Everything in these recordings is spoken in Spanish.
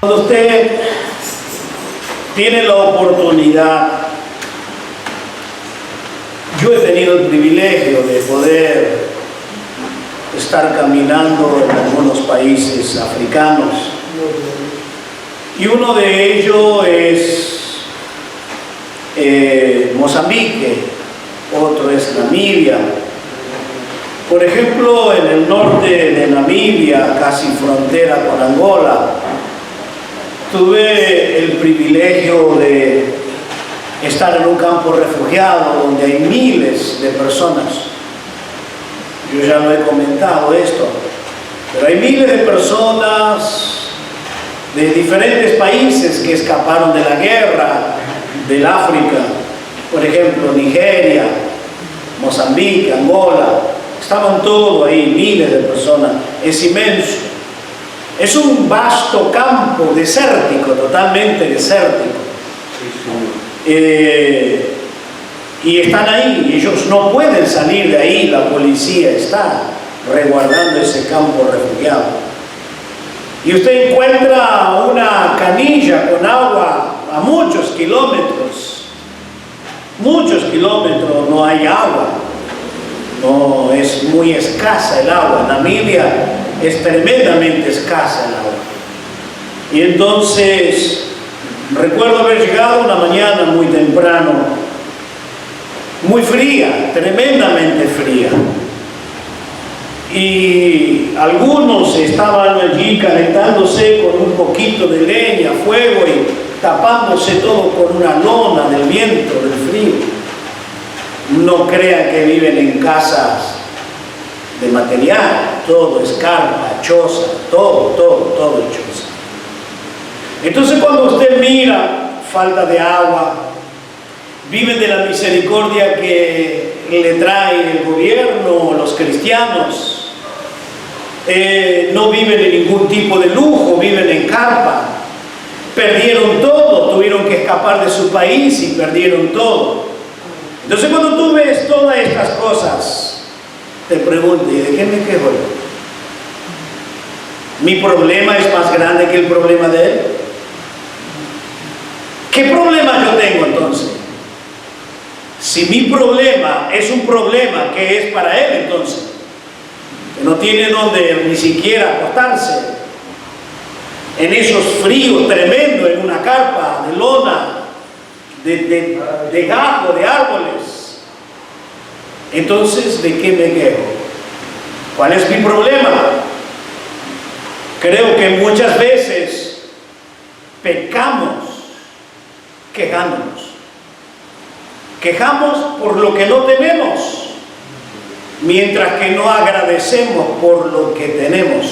Cuando usted tiene la oportunidad, yo he tenido el privilegio de poder estar caminando en algunos países africanos, y uno de ellos es Mozambique, otro es Namibia. Por ejemplo, en el norte de Namibia, casi frontera con Angola, tuve el privilegio de estar en un campo refugiado donde hay miles de personas. Yo ya lo he comentado esto, pero hay miles de personas de diferentes países que escaparon de la guerra, del África, por ejemplo, Nigeria, Mozambique, Angola, estaban todos ahí, miles de personas, es inmenso. Es un vasto campo desértico, totalmente desértico. Y están ahí, ellos no pueden salir de ahí, la policía está resguardando ese campo refugiado. Y usted encuentra una canilla con agua a muchos kilómetros, no hay agua, no, es muy escasa el agua. En Namibia es tremendamente escasa el agua. Y entonces recuerdo haber llegado una mañana muy temprano, muy fría, tremendamente fría, y algunos estaban allí calentándose con un poquito de leña, fuego, y tapándose todo con una lona del viento, del frío. No crean que viven en casas de material, todo es carpa, choza, todo choza. Entonces cuando usted mira falta de agua, viven de la misericordia que le trae el gobierno, los cristianos, no viven en ningún tipo de lujo, viven en carpa, perdieron todo, tuvieron que escapar de su país y perdieron todo. Entonces cuando tú ves todas estas cosas, te pregunto, ¿y de qué me quejo yo? ¿Mi problema es más grande que el problema de él? ¿Qué problema yo tengo entonces? Si mi problema es un problema que es para él, entonces, que no tiene donde ni siquiera acostarse, en esos fríos tremendos, en una carpa de lona, de gajo, de árboles, entonces, ¿de qué me quejo? ¿Cuál es mi problema? Creo que muchas veces pecamos quejándonos. Quejamos por lo que no tenemos, mientras que no agradecemos por lo que tenemos.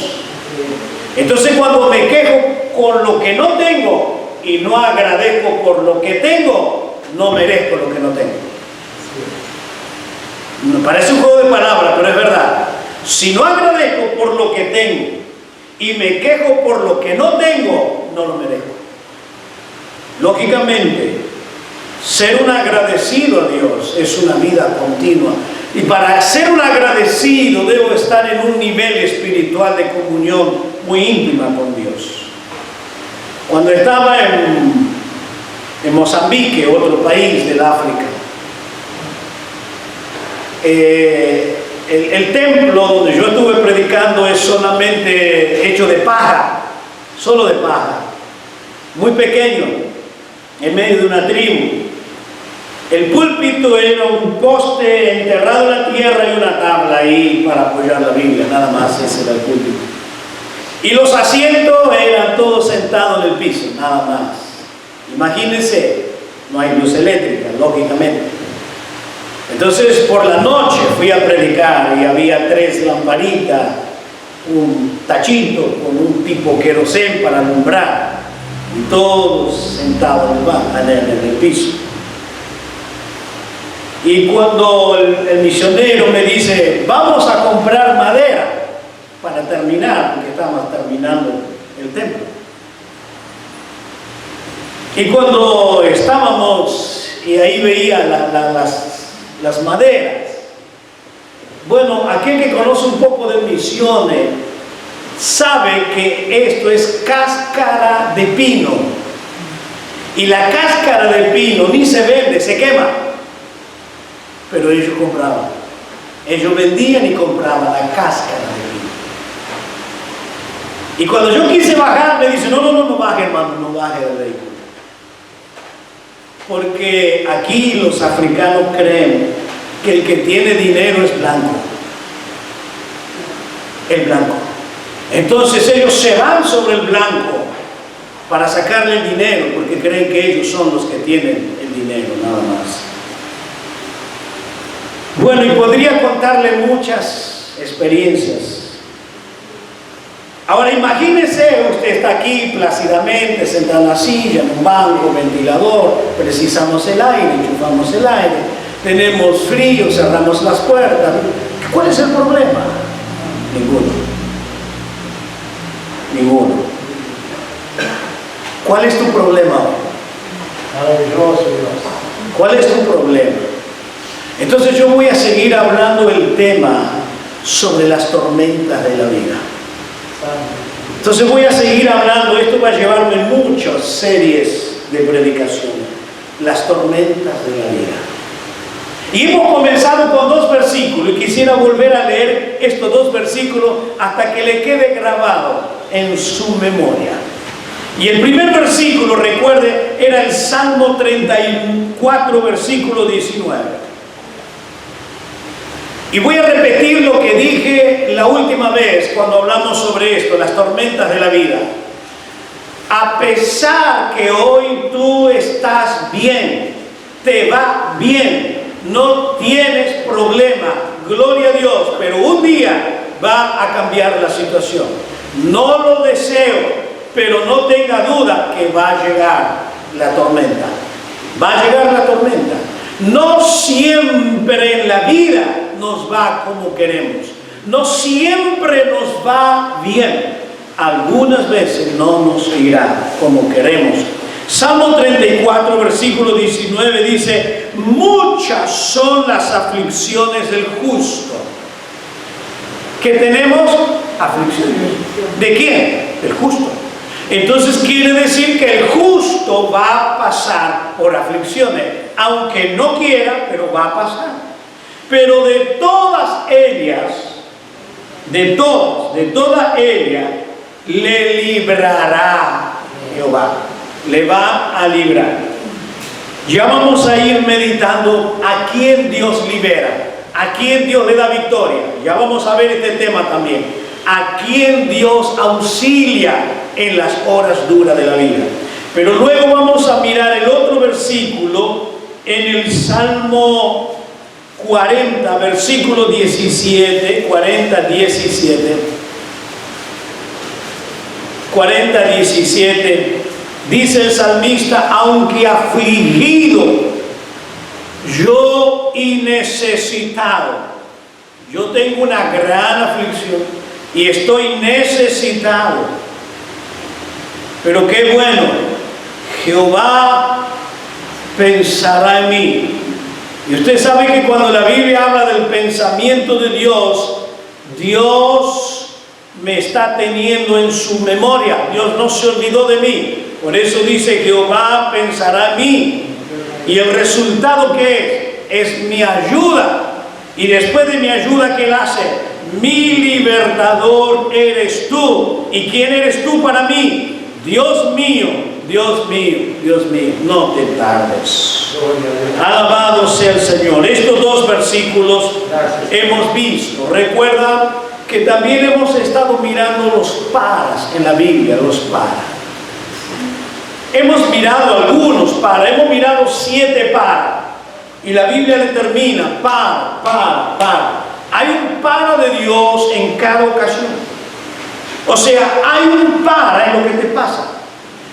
Entonces cuando me quejo con lo que no tengo y no agradezco por lo que tengo, no merezco lo que no tengo. Me parece un juego de palabras, pero es verdad. Si no agradezco por lo que tengo y me quejo por lo que no tengo, no lo merezco. Lógicamente, ser un agradecido a Dios es una vida continua. Y para ser un agradecido debo estar en un nivel espiritual de comunión muy íntima con Dios. Cuando estaba en Mozambique, otro país del África, el templo donde yo estuve predicando es solamente hecho de paja, solo de paja, muy pequeño, en medio de una tribu. El púlpito era un poste enterrado en la tierra y una tabla ahí para apoyar la Biblia, nada más. Ese era el púlpito. Y los asientos eran todos sentados en el piso, nada más. Imagínense, no hay luz eléctrica, lógicamente. Entonces por la noche fui a predicar y había 3 lamparitas, un tachito con un tipo querosén para alumbrar, y todos sentados en el piso. Y cuando el misionero me dice, vamos a comprar madera para terminar, porque estábamos terminando el templo. Y cuando estábamos, y ahí veía las maderas, bueno, aquel que conoce un poco de misiones sabe que esto es cáscara de pino. Y la cáscara del pino ni se vende, se quema. Pero ellos compraban. Ellos vendían y compraban la cáscara de pino. Y cuando yo quise bajar, me dice, no baje, hermano, no baje del vehículo. Porque aquí los africanos creen que el que tiene dinero es blanco. El blanco. Entonces ellos se van sobre el blanco para sacarle el dinero, porque creen que ellos son los que tienen el dinero, nada más. Bueno, y podría contarle muchas experiencias. Ahora imagínese, usted está aquí plácidamente, sentado en la silla, en un banco, ventilador, precisamos el aire, enchufamos el aire, tenemos frío, cerramos las puertas. ¿Cuál es el problema? Ninguno. ¿Cuál es tu problema? ¿Cuál es tu problema? Entonces yo voy a seguir hablando el tema sobre las tormentas de la vida. Entonces voy a seguir hablando, esto va a llevarme muchas series de predicaciones, las tormentas de la vida. Y hemos comenzado con 2 versículos y quisiera volver a leer estos 2 versículos hasta que le quede grabado en su memoria. Y el primer versículo, recuerde, era el Salmo 34, versículo 19. Y voy a repetir lo que dije la última vez cuando hablamos sobre esto, las tormentas de la vida. A pesar que hoy tú estás bien, te va bien, no tienes problema, gloria a Dios, pero un día va a cambiar la situación. No lo deseo, pero no tenga duda que va a llegar la tormenta. Va a llegar la tormenta. No siempre en la vida nos va como queremos. No siempre nos va bien. Algunas veces no nos irá como queremos. Salmo 34, versículo 19 dice: muchas son las aflicciones del justo. ¿Qué tenemos? Aflicciones. ¿De quién? Del justo. Entonces quiere decir que el justo va a pasar por aflicciones, aunque no quiera, pero va a pasar. Pero de todas ellas, de todas ellas, le librará Jehová. Le va a librar. Ya vamos a ir meditando a quién Dios libera, a quién Dios le da victoria. Ya vamos a ver este tema también. A quién Dios auxilia en las horas duras de la vida. Pero luego vamos a mirar el otro versículo en el Salmo 40, versículo 17, 40-17, dice el salmista: aunque afligido yo y necesitado, yo tengo una gran aflicción y estoy necesitado, pero qué bueno, Jehová pensará en mí. Y usted sabe que cuando la Biblia habla del pensamiento de Dios, Dios me está teniendo en su memoria. Dios no se olvidó de mí. Por eso dice: Jehová pensará en mí. Y el resultado que es mi ayuda. Y después de mi ayuda, ¿qué Él hace? Mi libertador eres tú. ¿Y quién eres tú para mí? Dios mío, Dios mío, Dios mío, no te tardes. Alabado sea el Señor. Estos 2 versículos hemos visto. Recuerda que también hemos estado mirando los paras en la Biblia, los paras. Hemos mirado algunos paras, hemos mirado 7 paras. Y la Biblia determina para. Hay un para de Dios en cada ocasión. O sea, hay un para en lo que te pasa.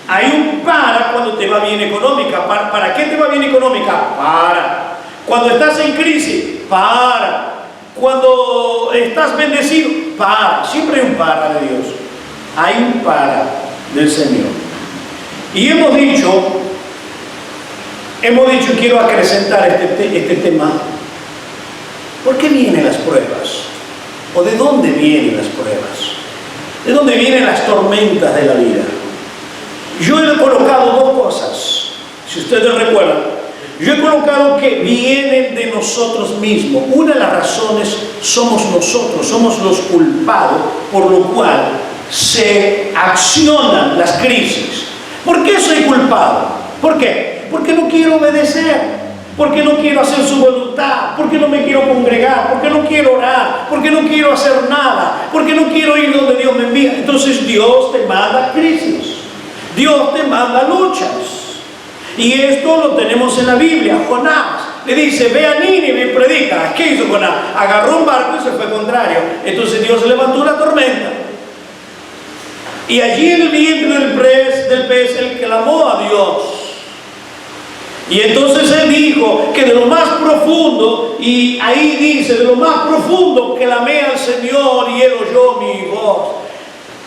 Hay un para cuando te va bien económica. ¿Para qué te va bien económica? Para. Cuando estás en crisis, para. Cuando estás bendecido, para. Siempre hay un para de Dios. Hay un para del Señor. Y hemos dicho, quiero acrecentar este tema. ¿Por qué vienen las pruebas? ¿O de dónde vienen las pruebas? ¿De dónde vienen las tormentas de la vida? Yo he colocado dos cosas, si ustedes recuerdan. Yo he colocado que vienen de nosotros mismos. Una de las razones somos nosotros, somos los culpados, por lo cual se accionan las crisis. ¿Por qué soy culpado? ¿Por qué? Porque no quiero obedecer. Porque no quiero hacer su voluntad, porque no me quiero congregar, porque no quiero orar, porque no quiero hacer nada, porque no quiero ir donde Dios me envía. Entonces Dios te manda crisis, Dios te manda luchas. Y esto lo tenemos en la Biblia. Jonás le dice, ve a Nínive y predica. ¿Qué hizo Jonás? Agarró un barco y se fue contrario. Entonces Dios levantó una tormenta. Y allí en el vientre del pez, él clamó a Dios. Y entonces él dijo que de lo más profundo, y ahí dice, de lo más profundo clamé al Señor y Él oyó mi voz.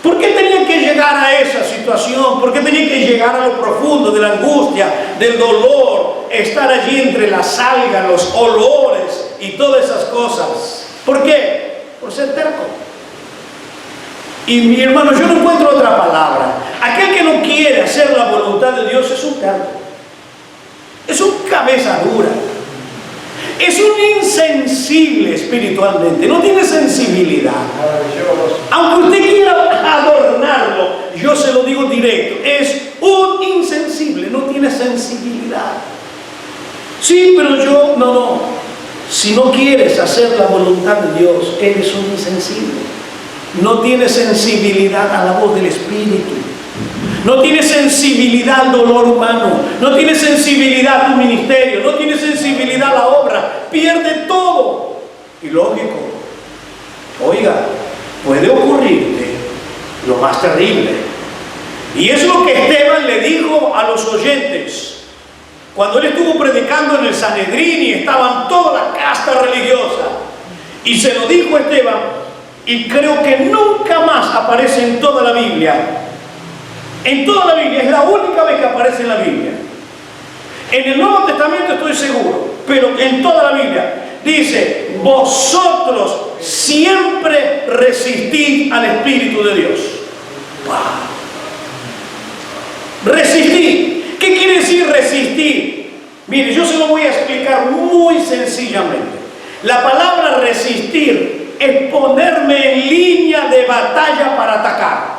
¿Por qué tenía que llegar a esa situación? ¿Por qué tenía que llegar a lo profundo de la angustia, del dolor, estar allí entre las algas, los olores y todas esas cosas? ¿Por qué? Por ser terco. Y mi hermano, yo no encuentro otra palabra. Aquel que no quiere hacer la voluntad de Dios es un terco. Es un cabeza dura. Es un insensible espiritualmente. No tiene sensibilidad. Aunque usted quiera adornarlo, yo se lo digo directo. Es un insensible. No tiene sensibilidad. Sí, pero yo, no. Si no quieres hacer la voluntad de Dios, eres un insensible. No tienes sensibilidad a la voz del Espíritu. No tiene sensibilidad al dolor humano, no tiene sensibilidad a tu ministerio, no tiene sensibilidad a la obra, pierde todo. Y lógico, oiga, puede ocurrirte lo más terrible. Y es lo que Esteban le dijo a los oyentes cuando él estuvo predicando en el Sanedrín y estaban toda la casta religiosa. Y se lo dijo Esteban, y creo que nunca más aparece en toda la Biblia. En toda la Biblia, es la única vez que aparece en la Biblia. En el Nuevo Testamento estoy seguro, pero en toda la Biblia dice, vosotros siempre resistid al Espíritu de Dios. ¡Wow! Resistir. ¿Qué quiere decir resistir? Mire, yo se lo voy a explicar muy sencillamente. La palabra resistir es ponerme en línea de batalla para atacar.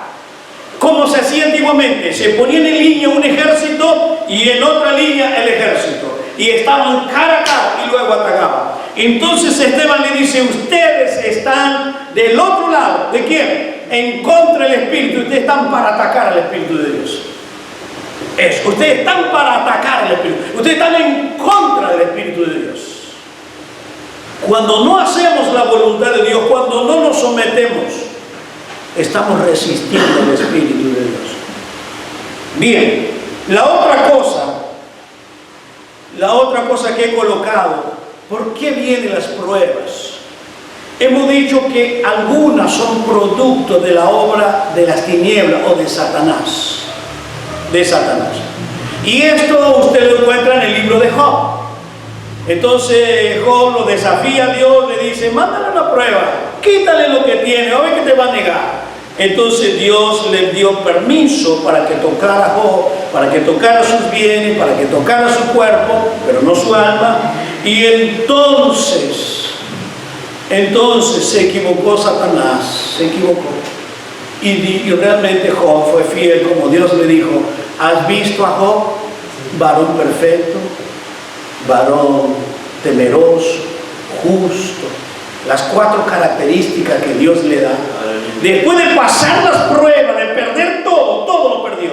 Como se hacía antiguamente, se ponían en línea un ejército y en otra línea el ejército. Y estaban cara a cara y luego atacaban. Entonces Esteban le dice, ustedes están del otro lado. ¿De quién? En contra del Espíritu. Ustedes están para atacar al Espíritu de Dios. Eso, ustedes están para atacar al Espíritu. Ustedes están en contra del Espíritu de Dios. Cuando no hacemos la voluntad de Dios, cuando no nos sometemos, estamos resistiendo al Espíritu de Dios. Bien, la otra cosa que he colocado, ¿por qué vienen las pruebas? Hemos dicho que algunas son producto de la obra de las tinieblas o de Satanás. Y esto usted lo encuentra en el libro de Job. Entonces Job lo desafía a Dios, le dice, mándale una prueba, quítale lo que tiene, a ver qué te va a negar. Entonces Dios le dio permiso para que tocara a Job, para que tocara sus bienes, para que tocara su cuerpo, pero no su alma. Y entonces se equivocó Satanás, se equivocó. Y realmente Job fue fiel, como Dios le dijo, ¿has visto a Job? Varón perfecto, varón temeroso, justo. Las 4 características que Dios le da. Después de pasar las pruebas, de perder todo lo perdió.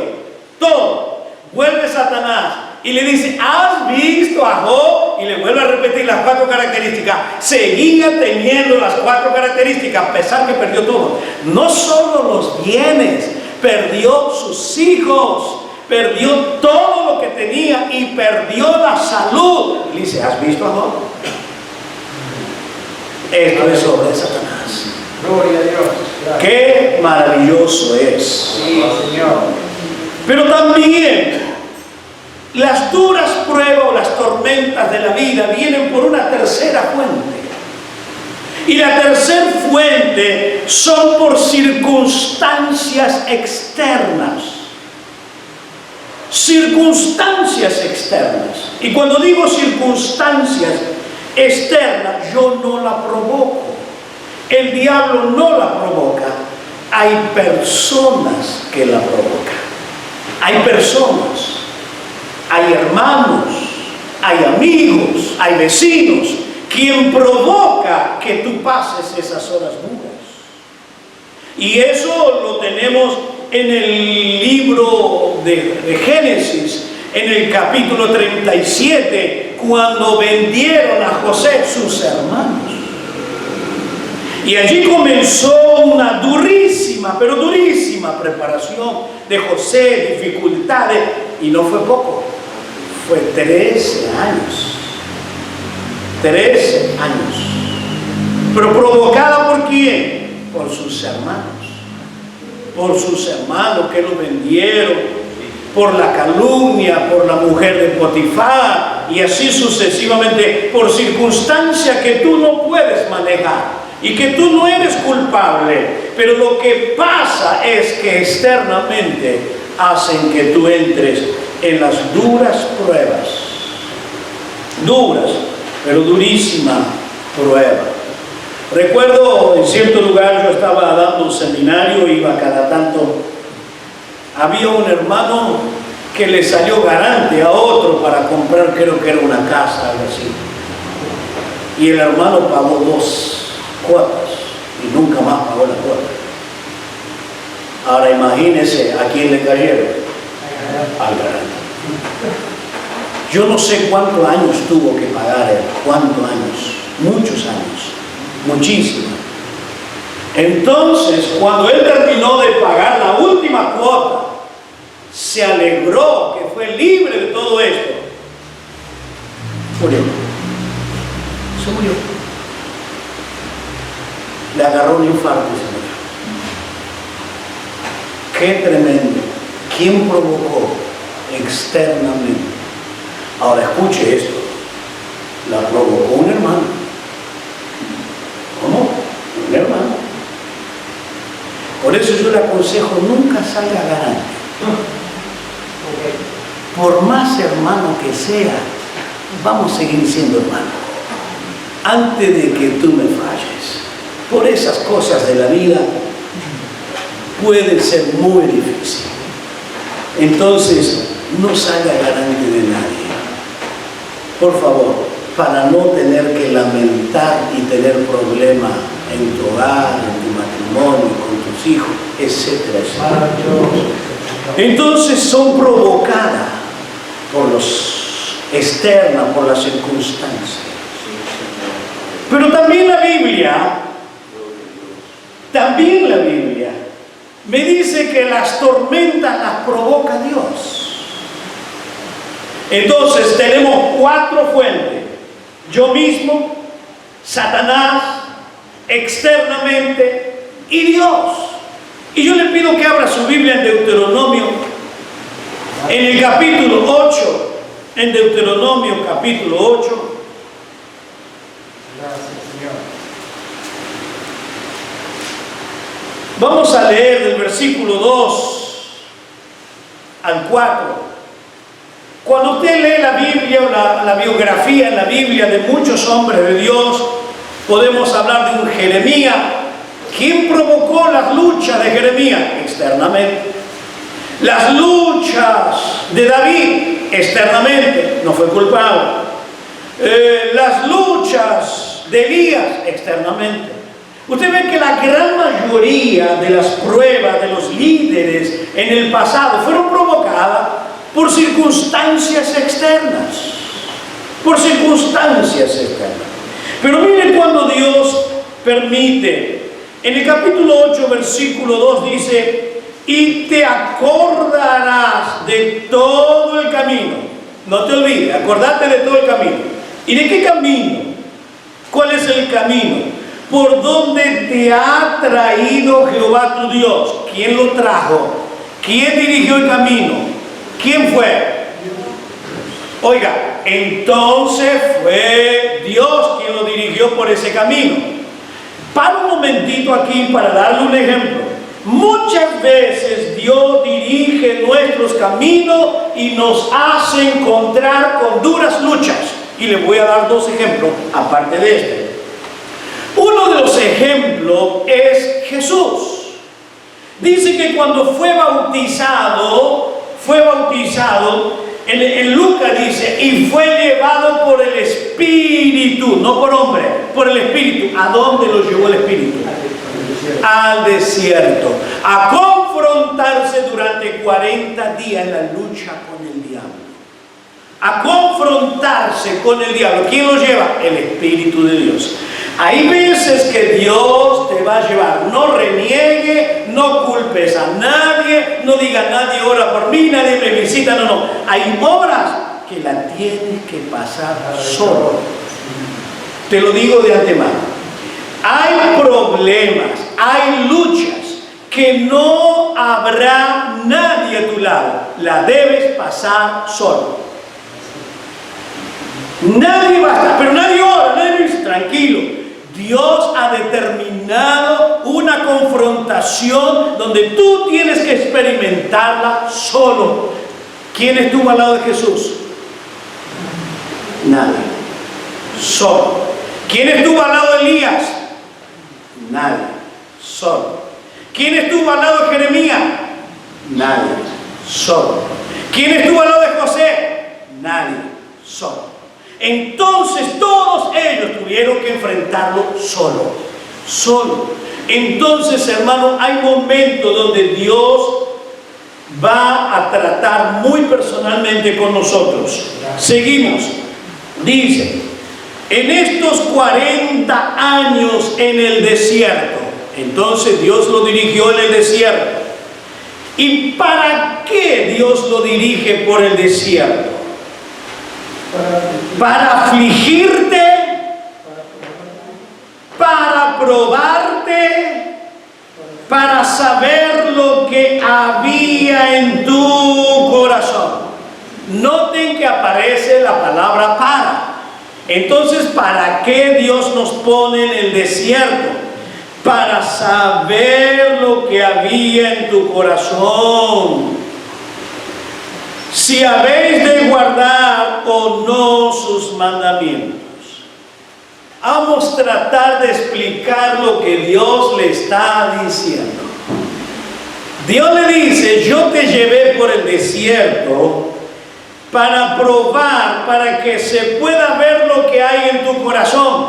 Todo. Vuelve Satanás y le dice, ¿has visto a Job? Y le vuelve a repetir las 4 características. Seguía teniendo las 4 características, a pesar que perdió todo. No solo los bienes, perdió sus hijos, perdió todo lo que tenía y perdió la salud. Y le dice, ¿has visto a Job? Esto es obra de Satanás. Gloria a Dios. Qué maravilloso es. Sí, Señor. Pero también las duras pruebas o las tormentas de la vida vienen por una tercera fuente. Y la tercera frecuente son por circunstancias externas. Circunstancias externas. Y cuando digo circunstancias externas, yo no la provoco. El diablo no la provoca. Hay personas que la provocan. Hay personas, hay hermanos, hay amigos, hay vecinos, quien provoca que tú pases esas horas duras. Y eso lo tenemos en el libro de Génesis, en el capítulo 37, cuando vendieron a José sus hermanos. Y allí comenzó una durísima, pero durísima preparación de José, dificultades, y no fue poco, fue 13 años. 13 años. Pero provocada ¿por quién? Por sus hermanos. Por sus hermanos que lo vendieron, por la calumnia, por la mujer de Potifar, y así sucesivamente, por circunstancias que tú no puedes manejar y que tú no eres culpable, pero lo que pasa es que externamente hacen que tú entres en las duras pruebas, duras, pero durísima prueba. Recuerdo en cierto lugar, yo estaba dando un seminario, iba cada tanto, había un hermano que le salió garante a otro para comprar, creo que era una casa, algo así, y el hermano pagó 2 cuotas y nunca más pagó la cuota. Ahora imagínense a quién le cayeron, al garante. Yo no sé cuántos años tuvo que pagar él, cuántos años, muchos años, muchísimo. Entonces, cuando él terminó de pagar la última cuota, se alegró que fue libre de todo esto. Murió. Se murió. Le agarró un infarto y se murió. Qué tremendo. ¿Quién provocó? Externamente. Ahora escuche esto. La provocó un hermano. ¿Cómo? Un hermano. Por eso yo le aconsejo, nunca salga garante. Por más hermano que sea, vamos a seguir siendo hermanos. Antes de que tú me falles. Por esas cosas de la vida puede ser muy difícil. Entonces, no salga garante de nadie. Por favor, para no tener que lamentar y tener problemas en tu hogar, en tu matrimonio, con tus hijos, etcétera, etcétera. Entonces son provocadas por los externas, por las circunstancias. Pero también la Biblia me dice que las tormentas las provoca Dios. Entonces tenemos 4 fuentes: yo mismo, Satanás, externamente y Dios. Y yo le pido que abra su Biblia en Deuteronomio, en el capítulo 8, en Deuteronomio capítulo 8. Gracias, Señor. Vamos a leer del versículo 2 al 4. Cuando usted lee la Biblia o la biografía en la Biblia de muchos hombres de Dios, podemos hablar de un Jeremías. ¿Quién provocó las luchas de Jeremías? Externamente. Las luchas de David, externamente, no fue culpable. Las luchas de Elías, externamente. Usted ve que la gran mayoría de las pruebas de los líderes en el pasado fueron provocadas por circunstancias externas. Por circunstancias externas. Pero miren cuando Dios permite. En el capítulo 8, versículo 2 dice: y te acordarás de todo el camino. No te olvides, acordate de todo el camino. ¿Y de qué camino? ¿Cuál es el camino? Por donde te ha traído Jehová tu Dios. ¿Quién lo trajo? ¿Quién dirigió el camino? ¿Quién fue? Oiga, entonces fue Dios quien lo dirigió por ese camino. Para un momentito aquí para darle un ejemplo. Muchas veces Dios dirige nuestros caminos y nos hace encontrar con duras luchas. Y les voy a dar dos ejemplos aparte de este. Uno de los ejemplos es Jesús. Dice que cuando fue bautizado, en Lucas dice, y fue llevado por el Espíritu, no por hombre, por el Espíritu. ¿A dónde lo llevó el Espíritu? Al desierto, a confrontarse durante 40 días en la lucha con el diablo. A confrontarse con el diablo. ¿Quién lo lleva? El Espíritu de Dios. Hay veces que Dios te va a llevar. No reniegue, no culpes a nadie, no diga nadie ora por mí, nadie me visita. No. Hay obras que la tienes que pasar solo. Te lo digo de antemano. Hay problemas, hay luchas que no habrá nadie a tu lado. La debes pasar solo. Nadie va a estar, pero nadie ora, nadie dice, tranquilo. Dios ha determinado una confrontación donde tú tienes que experimentarla solo. ¿Quién estuvo al lado de Jesús? Nadie. Solo. ¿Quién estuvo al lado de Elías? Nadie. Solo. ¿Quién estuvo al lado de Jeremías? Nadie. Solo. ¿Quién estuvo al lado de José? Nadie. Solo. Entonces todos ellos tuvieron que enfrentarlo solo. Entonces, hermano, hay momentos donde Dios va a tratar muy personalmente con nosotros. Seguimos. Dice, en estos 40 años en el desierto, entonces Dios lo dirigió en el desierto. ¿Y para qué Dios lo dirige por el desierto? Para afligirte, para probarte, para saber lo que había en tu corazón. Noten que aparece la palabra para. Entonces, ¿para qué Dios nos pone en el desierto? Para saber lo que había en tu corazón. Si habéis de guardar o no sus mandamientos. Vamos a tratar de explicar lo que Dios le está diciendo. Dios le dice, yo te llevé por el desierto para probar, para que se pueda ver lo que hay en tu corazón.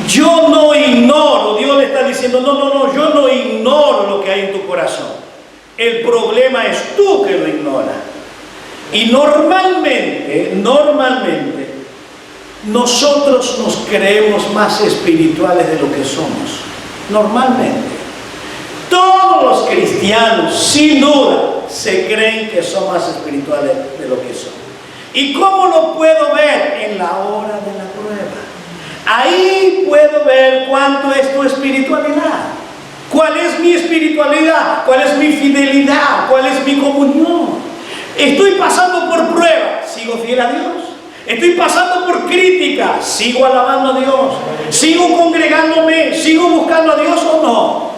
Yo no ignoro, Dios le está diciendo, no, yo no ignoro lo que hay en tu corazón. El problema es tú que lo ignoras. Y normalmente, nosotros nos creemos más espirituales de lo que somos. Normalmente. Todos los cristianos, sin duda, se creen que son más espirituales de lo que son. ¿Y cómo lo puedo ver? En la hora de la prueba. Ahí puedo ver cuánto es tu espiritualidad. ¿Cuál es mi espiritualidad? ¿Cuál es mi fidelidad? ¿Cuál es mi comunión? Estoy pasando por prueba, ¿sigo fiel a Dios? Estoy pasando por crítica, ¿sigo alabando a Dios? ¿Sigo congregándome? ¿Sigo buscando a Dios o no?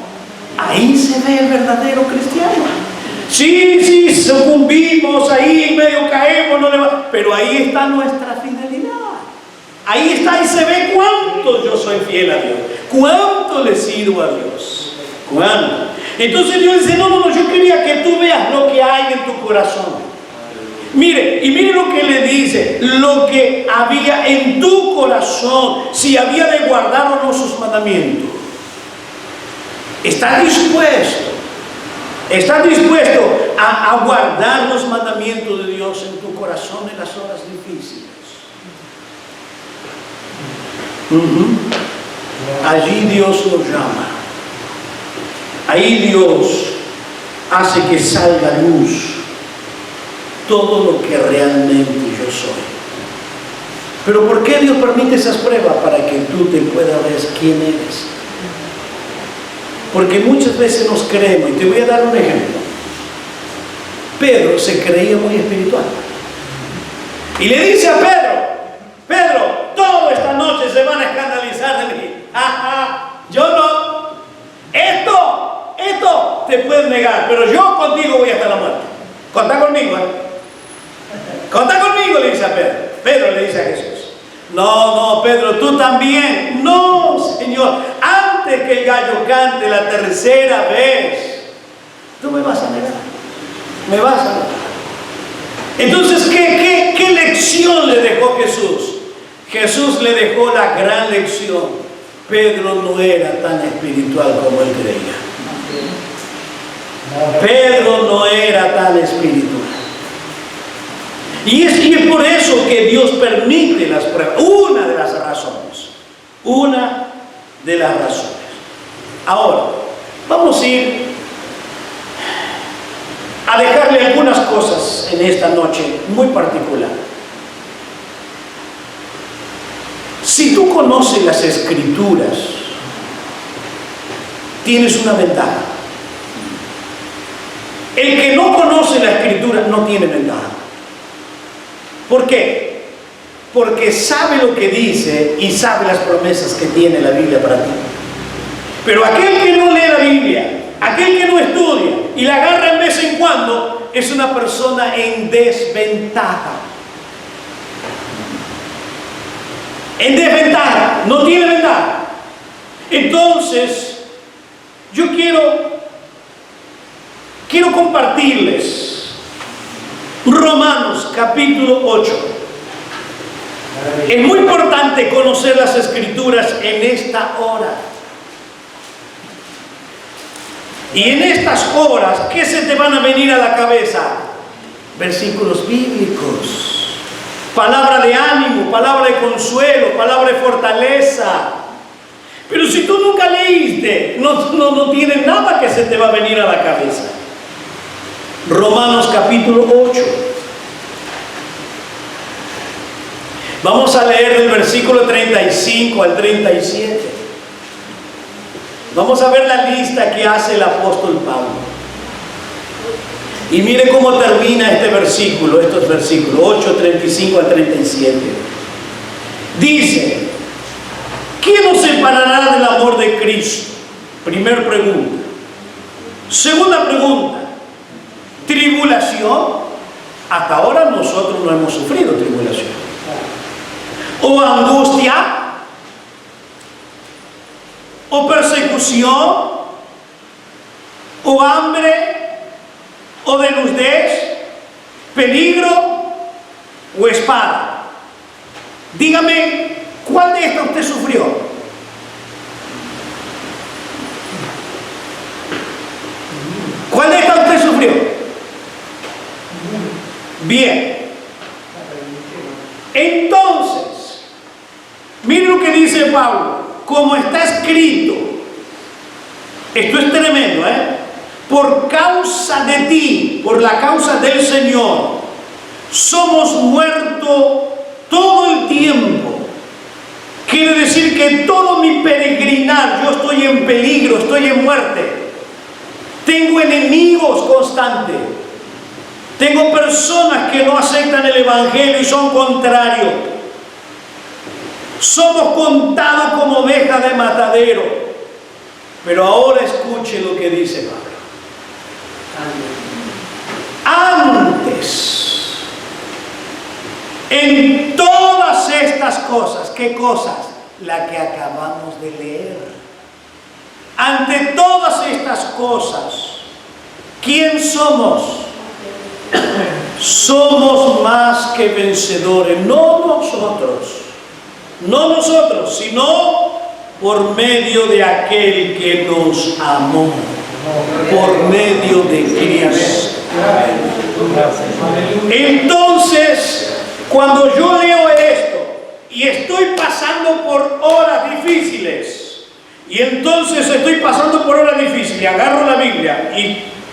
Ahí se ve el verdadero cristiano. Sí, sucumbimos, ahí medio caemos, pero ahí está nuestra fidelidad. Ahí está y se ve cuánto yo soy fiel a Dios, cuánto le sirvo a Dios. ¿Cuándo? Entonces Dios dice, no, yo quería que tú veas lo que hay en tu corazón. Mire lo que le dice, lo que había en tu corazón, si había de guardar o no sus mandamientos. ¿Estás dispuesto a guardar los mandamientos de Dios en tu corazón en las horas difíciles? Allí Dios lo llama. Ahí Dios hace que salga a luz todo lo que realmente yo soy. Pero ¿por qué Dios permite esas pruebas? Para que tú te puedas ver quién eres. Porque muchas veces nos creemos, y te voy a dar un ejemplo. Pedro se creía muy espiritual. Y le dice a Pedro, toda esta noche se van a escandalizar de mí. me puedes negar, pero yo contigo voy hasta la muerte. Contá conmigo, contá conmigo, le dice a Pedro. Pedro le dice a Jesús. No, Pedro, tú también. No, Señor, antes que el gallo cante la tercera vez, tú me vas a negar. Me vas a negar. Entonces, ¿qué lección le dejó Jesús? Jesús le dejó la gran lección. Pedro no era tan espiritual como él creía. Pedro no era tan espiritual. Y es por eso que Dios permite las pruebas. Una de las razones. Una de las razones. Ahora, vamos a ir a dejarle algunas cosas en esta noche muy particular. Si tú conoces las Escrituras, tienes una ventaja. El que no conoce la Escritura no tiene ventaja. ¿Por qué? Porque sabe lo que dice y sabe las promesas que tiene la Biblia para ti. Pero aquel que no lee la Biblia, aquel que no estudia y la agarra de vez en cuando, es una persona en desventaja. En desventaja, no tiene ventaja. Entonces, yo quiero compartirles Romanos capítulo 8. Es muy importante conocer las Escrituras en esta hora. Y en estas horas, ¿qué se te van a venir a la cabeza? Versículos bíblicos. Palabra de ánimo, palabra de consuelo, palabra de fortaleza. Pero si tú nunca leíste, no tiene nada que se te va a venir a la cabeza. Romanos capítulo 8. Vamos a leer del versículo 35 al 37. Vamos a ver la lista que hace el apóstol Pablo. Y mire cómo termina este versículo, estos versículos 8, 35 al 37. Dice: ¿quién nos separará del amor de Cristo? Primera pregunta. Segunda pregunta: ¿tribulación? Hasta ahora nosotros no hemos sufrido tribulación. ¿O angustia? ¿O persecución? ¿O hambre? ¿O desnudez? ¿Peligro? ¿O espada? Dígame, ¿cuál de estas usted sufrió? ¿Cuál de estas usted sufrió? Bien. Entonces, mire lo que dice Pablo. Como está escrito, esto es tremendo, por causa de ti, por la causa del Señor, somos muertos todo el tiempo. Quiere decir que todo mi peregrinar, yo estoy en peligro, estoy en muerte. Tengo enemigos constantes. Tengo personas que no aceptan el Evangelio y son contrarios. Somos contados como ovejas de matadero. Pero ahora escuche lo que dice Pablo. Antes, en todas estas cosas, ¿qué cosas? La que acabamos de leer. Ante todas estas cosas, ¿quién somos? Somos más que vencedores, no nosotros, sino por medio de aquel que nos amó, por medio de Cristo. Entonces, cuando yo leo esto y estoy pasando por horas difíciles, y entonces estoy pasando por horas difíciles, agarro la Biblia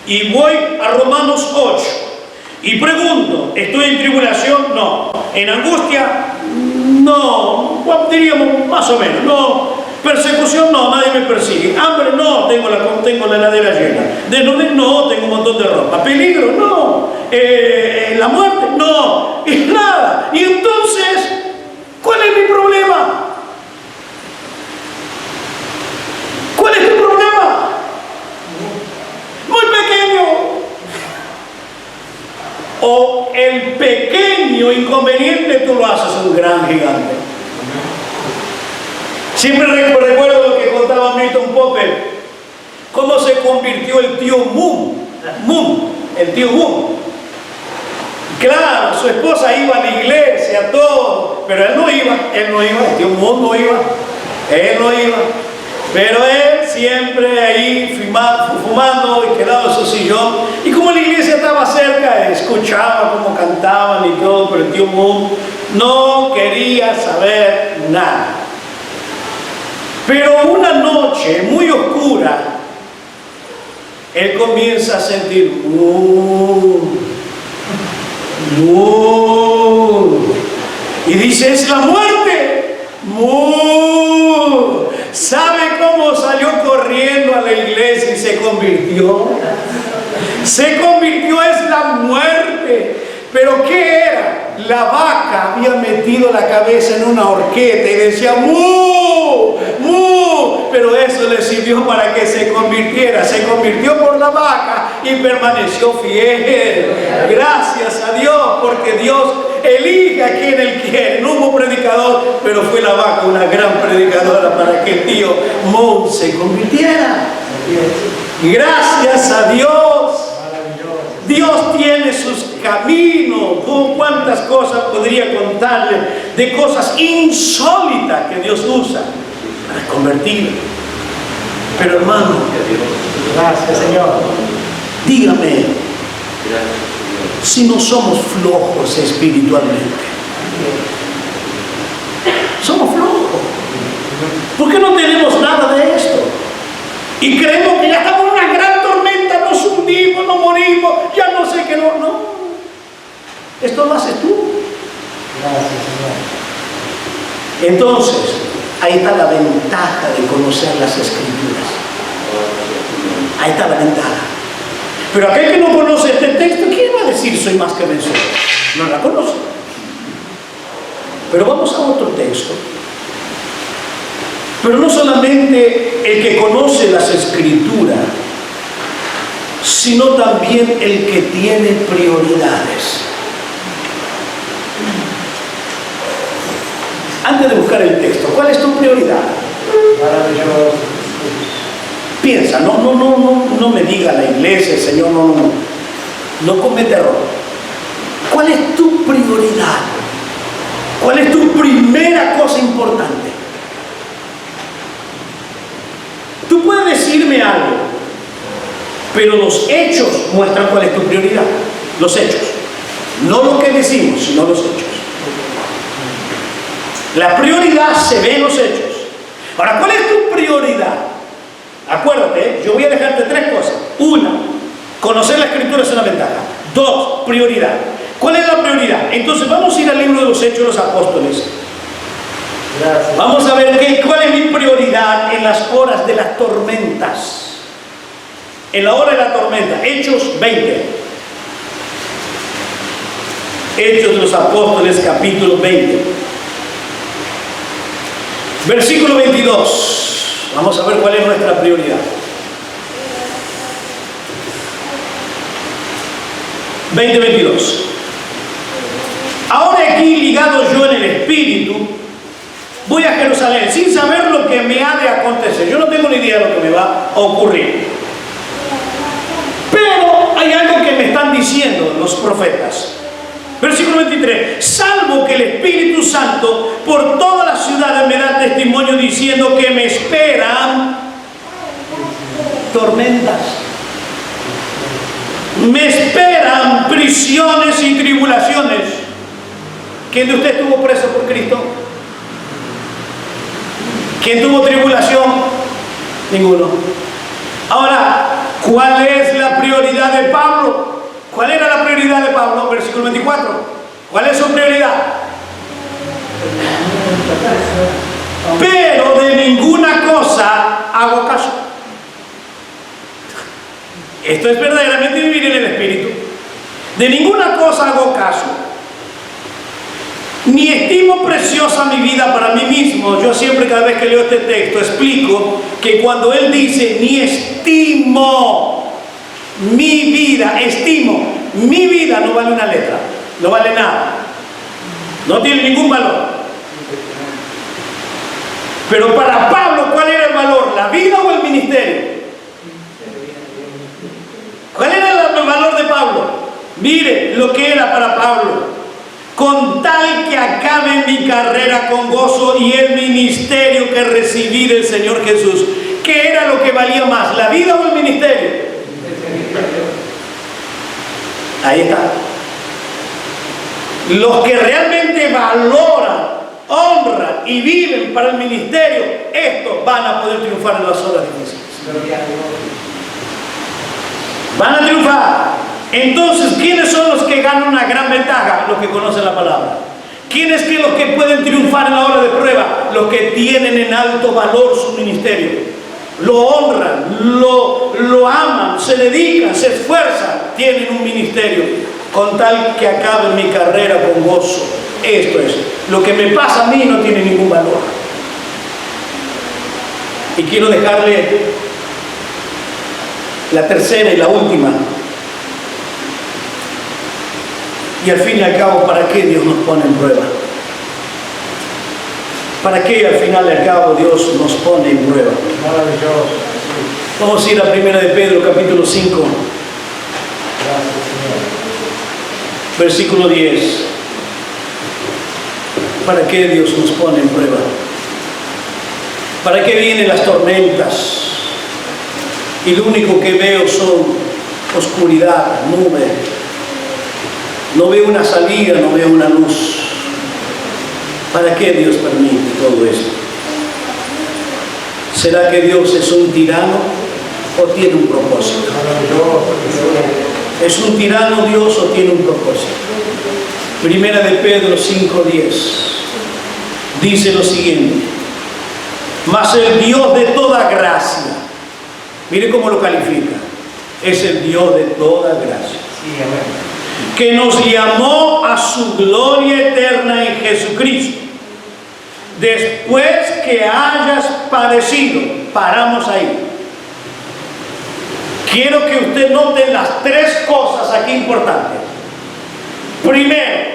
y voy a Romanos 8 y pregunto: ¿estoy en tribulación? No. ¿En angustia? No. Diríamos más o menos. No. ¿Persecución? No, nadie me persigue. ¿Hambre? No, tengo la heladera llena. ¿Desnudez? No, tengo un montón de ropa. ¿Peligro? No. ¿La muerte? No. Es nada. Y entonces, ¿cuál es mi problema? ¿Cuál es tu problema? Muy pequeño inconveniente tú lo haces un gran gigante. Siempre recuerdo lo que contaba Milton Popper, cómo se convirtió el tío Moon, el tío Moon. Claro, su esposa iba a la iglesia, todo, pero él no iba, el tío Moon no iba, él no iba. Pero él siempre ahí fumando y quedado en su sillón. Y como la iglesia estaba cerca, escuchaba cómo cantaban y todo, pero el tío Moon no quería saber nada. Pero una noche muy oscura, él comienza a sentir y dice: es la muerte. ¿Sabe cómo salió corriendo a la iglesia y se convirtió? Se convirtió, es la muerte. ¿Pero qué era? La vaca había metido la cabeza en una horqueta y decía ¡mu! ¡mu! Pero eso le sirvió para que se convirtiera. Se convirtió por la vaca y permaneció fiel. Gracias a Dios, porque Dios elige a quien Él quiere. No hubo predicador, pero fue la vaca una gran predicadora para que el tío Moon se convirtiera. Gracias a Dios. Dios tiene sus caminos. ¿Cuántas cosas podría contarle de cosas insólitas que Dios usa para convertir? Pero hermano, gracias Señor, dígame, si no somos flojos espiritualmente, somos flojos, ¿por qué no tenemos nada de esto? Y creemos que ya estamos en una gran tormenta, nos hundimos, nos morimos, ya no sé qué, no. Esto lo haces tú. Gracias, Señor. Entonces, ahí está la ventaja de conocer las Escrituras. Ahí está la ventaja. Pero aquel que no conoce este texto, ¿quién va a decir soy más que vencedor? No la conoce. Pero vamos a otro texto. Pero no solamente el que conoce las Escrituras, sino también el que tiene prioridades. Antes de buscar el texto, ¿cuál es tu prioridad? Piensa, no me diga la iglesia, el Señor, no comete error. ¿Cuál es tu prioridad? ¿Cuál es tu primera cosa importante? Tú puedes decirme algo, pero los hechos muestran cuál es tu prioridad. Los hechos. No lo que decimos, sino los hechos. La prioridad se ve en los hechos. Ahora, ¿cuál es tu prioridad? Acuérdate, yo voy a dejarte tres cosas. Una, conocer la Escritura es una ventaja. Dos, prioridad. ¿Cuál es la prioridad? Entonces vamos a ir al libro de los Hechos de los Apóstoles. Gracias. Vamos a ver cuál es mi prioridad en las horas de las tormentas. En la hora de la tormenta. Hechos 20. Hechos de los Apóstoles, capítulo 20. Versículo 22. Vamos a ver cuál es nuestra prioridad. 20:22. Ahora aquí ligado yo en el Espíritu, voy a Jerusalén sin saber lo que me ha de acontecer. Yo no tengo ni idea de lo que me va a ocurrir. Pero hay algo que me están diciendo los profetas. Versículo 23. Salvo que el Espíritu Santo por todas las ciudades me da testimonio diciendo que me esperan tormentas. Me esperan prisiones y tribulaciones. ¿Quién de ustedes estuvo preso por Cristo? ¿Quién tuvo tribulación? Ninguno. Ahora, ¿cuál es la prioridad de Pablo? ¿Cuál era la prioridad de Pablo? Versículo 24. ¿Cuál es su prioridad? Pero de ninguna cosa hago caso. Esto es verdaderamente vivir en el Espíritu. De ninguna cosa hago caso. Ni estimo preciosa mi vida para mí mismo. Yo siempre, cada vez que leo este texto, explico que cuando él dice ni estimo mi vida, estimo mi vida, no vale una letra. no vale nada, no tiene ningún valor. Pero para Pablo, ¿cuál era el valor? ¿La vida o el ministerio? ¿Cuál era el valor de Pablo? Mire lo que era para Pablo: con tal que acabe mi carrera con gozo y el ministerio que recibí del Señor Jesús. ¿Qué era lo que valía más, la vida o el ministerio? Ahí está. Los que realmente valoran, honran y viven para el ministerio, estos van a poder triunfar en las horas difíciles. Van a triunfar. Entonces, ¿quiénes son los que ganan una gran ventaja? Los que conocen la palabra. ¿Quiénes son los que pueden triunfar en la hora de prueba? Los que tienen en alto valor su ministerio. Lo honran, lo aman, se dedican, se esfuerzan, tienen un ministerio, con tal que acabe mi carrera con gozo. Esto es, lo que me pasa a mí no tiene ningún valor. Y quiero dejarle la tercera y la última. Y al fin y al cabo, ¿para qué Dios nos pone en prueba? ¿Para qué al final y al cabo Dios nos pone en prueba? Vamos a ir a 1 de Pedro, capítulo 5, versículo 10. ¿Para qué Dios nos pone en prueba? ¿Para qué vienen las tormentas? Y lo único que veo son oscuridad, nube. No veo una salida, no veo una luz. ¿Para qué Dios permite todo esto? ¿Será que Dios es un tirano o tiene un propósito? ¿Es un tirano Dios o tiene un propósito? 1 de Pedro 5:10 dice lo siguiente: mas el Dios de toda gracia, mire cómo lo califica, es el Dios de toda gracia, que nos llamó a su gloria eterna en Jesucristo, después que hayas padecido. Paramos ahí. Quiero que usted note las tres cosas aquí importantes. Primero,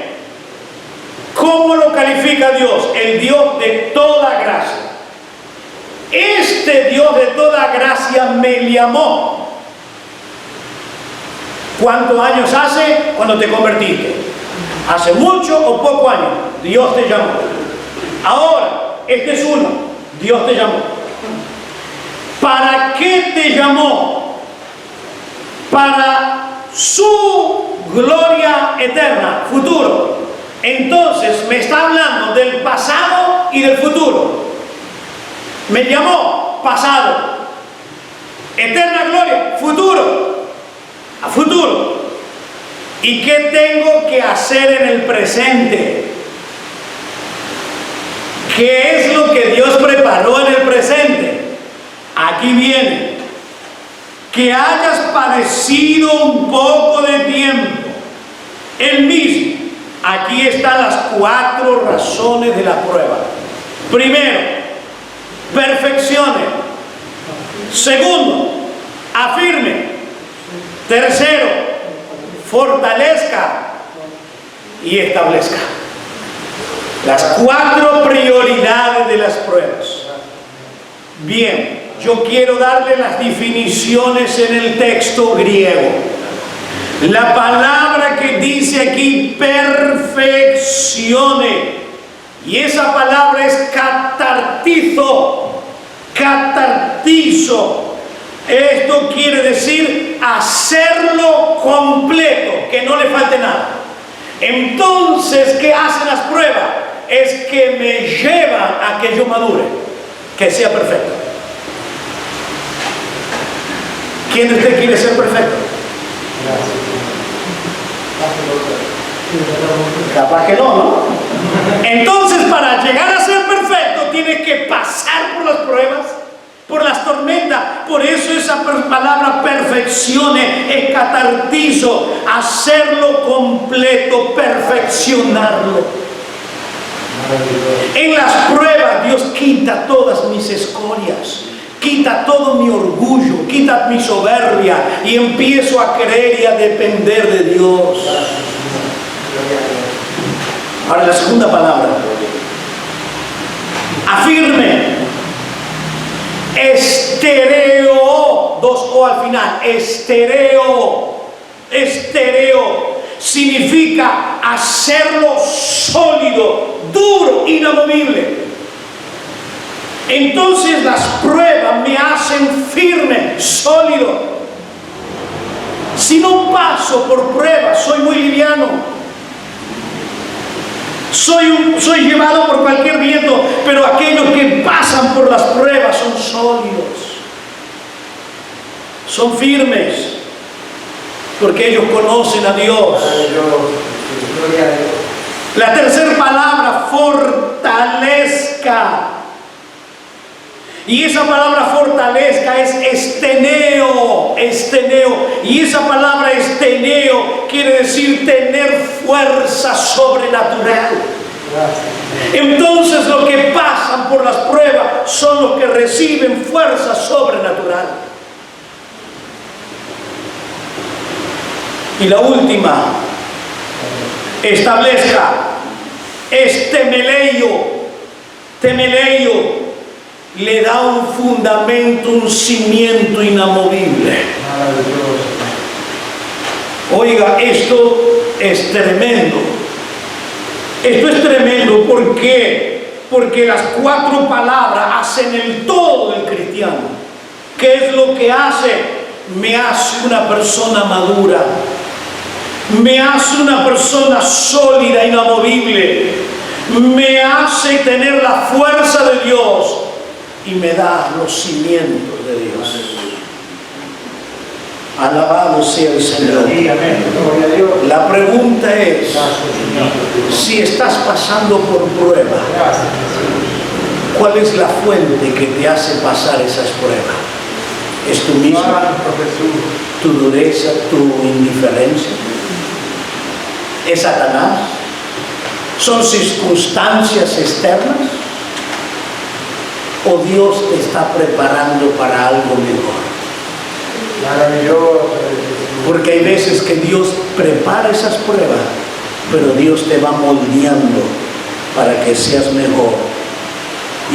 ¿cómo lo califica Dios? El Dios de toda gracia. Este Dios de toda gracia me llamó. ¿Cuántos años hace cuando te convertiste? ¿Hace mucho o poco años? Dios te llamó. Ahora, este es uno. Dios te llamó. ¿Para qué te llamó? Para su gloria eterna, futuro. Entonces, me está hablando del pasado y del futuro. Me llamó, pasado. Eterna gloria, futuro. A futuro. ¿Y qué tengo que hacer en el presente? ¿Qué es lo que Dios preparó en el presente? Aquí viene: que hayas padecido un poco de tiempo, el mismo. Aquí están las 4 razones de la prueba. Primero, perfeccione. Segundo, afirme. Tercero, fortalezca y establezca. Las 4 prioridades de las pruebas. Bien, yo quiero darle las definiciones en el texto griego. La palabra que dice aquí, perfeccione, y esa palabra es catartizo. Catartizo. Esto quiere decir hacerlo completo, que no le falte nada. Entonces, ¿qué hacen las pruebas? Es que me llevan a que yo madure, que sea perfecto. ¿Quién de ustedes quiere ser perfecto? Capaz que no, ¿no? Entonces, para llegar a ser perfecto, tienes que pasar por las pruebas, por las tormentas. Por eso esa palabra perfeccione es catartizo, hacerlo completo, perfeccionarlo. En las pruebas Dios quita todas mis escorias, quita todo mi orgullo, quita mi soberbia, y empiezo a creer y a depender de Dios. Ahora la segunda palabra. Afirme. Estereo. 2 O al final. Estereo. Estereo. Significa hacerlo sólido, duro, inamovible. Entonces las pruebas me hacen firme, sólido. Si no paso por pruebas, soy muy liviano. Soy llevado por cualquier viento, pero aquellos que pasan por las pruebas son sólidos. Son firmes, porque ellos conocen a Dios. La tercera palabra, fortalezca. Y esa palabra fortalezca es esteneo, esteneo. Y esa palabra esteneo quiere decir tener fuerza sobrenatural. Entonces los que pasan por las pruebas son los que reciben fuerza sobrenatural. Y la última, establezca, es temeleio. Temeleio le da un fundamento, un cimiento inamovible. Oiga, esto es tremendo. Esto es tremendo. ¿Por qué? Porque las 4 palabras hacen el todo del cristiano. ¿Qué es lo que hace? Me hace una persona madura. Me hace una persona sólida, inamovible. Me hace tener la fuerza de Dios y me da los cimientos de Dios. Alabado sea el Señor. La pregunta es, si estás pasando por prueba, ¿cuál es la fuente que te hace pasar esas pruebas? ¿Es tú mismo? ¿Tu dureza? ¿Tu indiferencia? ¿Es Satanás? ¿Son circunstancias externas? ¿O Dios te está preparando para algo mejor? Porque hay veces que Dios prepara esas pruebas, pero Dios te va moldeando para que seas mejor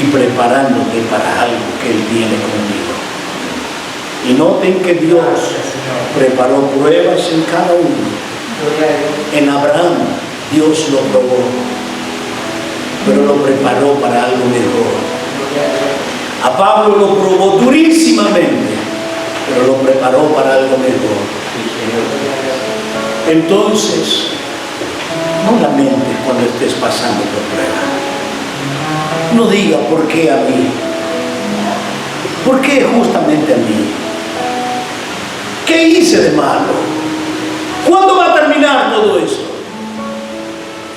y preparándote para algo que Él tiene contigo. Y noten que Dios preparó pruebas en cada uno. En Abraham Dios lo probó, pero lo preparó para algo mejor. A Pablo lo probó durísimamente, pero lo preparó para algo mejor. Entonces, no lamentes cuando estés pasando por prueba. No diga ¿por qué a mí? ¿Por qué justamente a mí? ¿Qué hice de malo? ¿Cuándo va a terminar todo esto?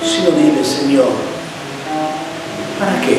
Si no dile, Señor, ¿para qué?